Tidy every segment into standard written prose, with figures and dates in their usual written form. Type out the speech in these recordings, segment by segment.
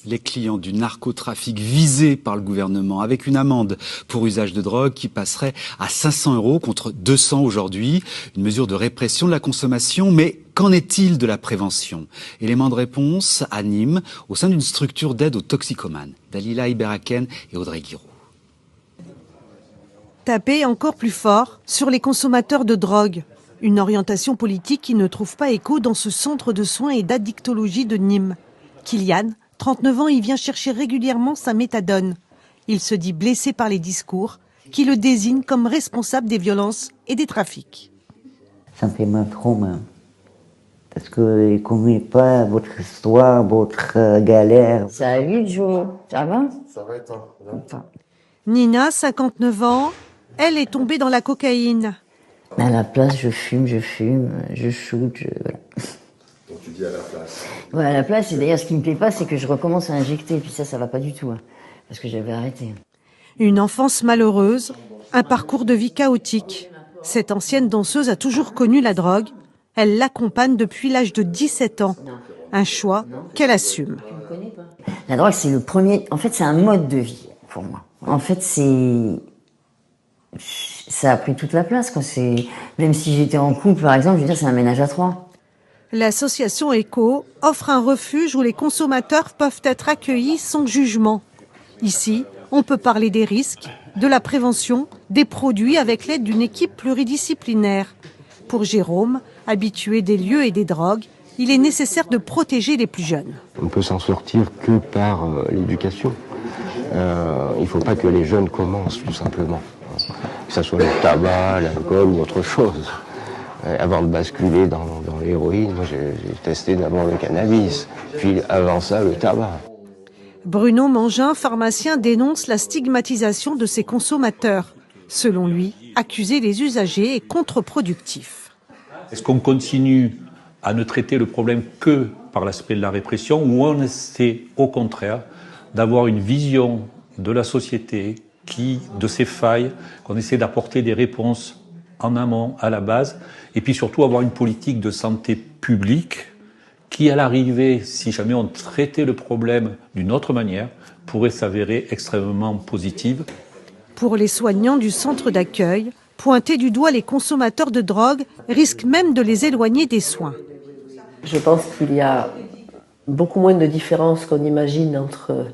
les clients du narcotrafic visés par le gouvernement avec une amende pour usage de drogue qui passerait à 500 € contre 200 aujourd'hui. Une mesure de répression de la consommation, mais qu'en est-il de la prévention? Élément de réponse à Nîmes, au sein d'une structure d'aide aux toxicomanes. Dalila Iberaken et Audrey Guiraud. Taper encore plus fort sur les consommateurs de drogue. Une orientation politique qui ne trouve pas écho dans ce centre de soins et d'addictologie de Nîmes. Kylian, 39 ans, y vient chercher régulièrement sa méthadone. Il se dit blessé par les discours qui le désignent comme responsable des violences et des trafics. Ça me fait mal, trop mal. Parce qu'il ne connaît pas votre histoire, votre galère. Ça a 8 jours. Ça va? Ça va et toi? Nina, 59 ans, elle est tombée dans la cocaïne. À la place, je fume, je shoot, voilà. Donc tu dis à la place. Ouais, à la place, et d'ailleurs, ce qui me plaît pas, c'est que je recommence à injecter, et puis ça va pas du tout, hein, parce que j'avais arrêté. Une enfance malheureuse, un parcours de vie chaotique. Cette ancienne danseuse a toujours connu la drogue. Elle l'accompagne depuis l'âge de 17 ans. Un choix qu'elle assume. La drogue, c'est le premier... En fait, c'est un mode de vie, pour moi. En fait, ça a pris toute la place, quoi. Même si j'étais en couple, par exemple, je veux dire, c'est un ménage à 3. L'association ECHO offre un refuge où les consommateurs peuvent être accueillis sans jugement. Ici, on peut parler des risques, de la prévention, des produits avec l'aide d'une équipe pluridisciplinaire. Pour Jérôme, habitué des lieux et des drogues, il est nécessaire de protéger les plus jeunes. On ne peut s'en sortir que par l'éducation. Il ne faut pas que les jeunes commencent, tout simplement. Que ce soit le tabac, l'alcool ou autre chose. Avant de basculer dans l'héroïne, moi j'ai testé d'abord le cannabis, puis avant ça le tabac. Bruno Mangin, pharmacien, dénonce la stigmatisation de ces consommateurs. Selon lui, accuser les usagers est contre-productif. Est-ce qu'on continue à ne traiter le problème que par l'aspect de la répression ou on essaie au contraire d'avoir une vision de la société de ses failles, qu'on essaie d'apporter des réponses en amont, à la base, et puis surtout avoir une politique de santé publique qui, à l'arrivée, si jamais on traitait le problème d'une autre manière, pourrait s'avérer extrêmement positive. Pour les soignants du centre d'accueil, pointer du doigt les consommateurs de drogue risque même de les éloigner des soins. Je pense qu'il y a beaucoup moins de différence qu'on imagine entre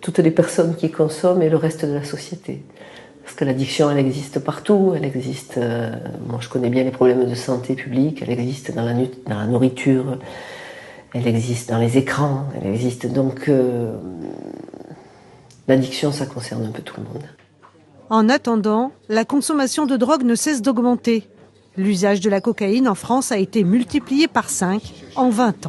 toutes les personnes qui consomment et le reste de la société. Parce que l'addiction, elle existe partout, elle existe, moi je connais bien les problèmes de santé publique, elle existe dans la nourriture, elle existe dans les écrans, elle existe donc... l'addiction, ça concerne un peu tout le monde. En attendant, la consommation de drogue ne cesse d'augmenter. L'usage de la cocaïne en France a été multiplié par 5 en 20 ans.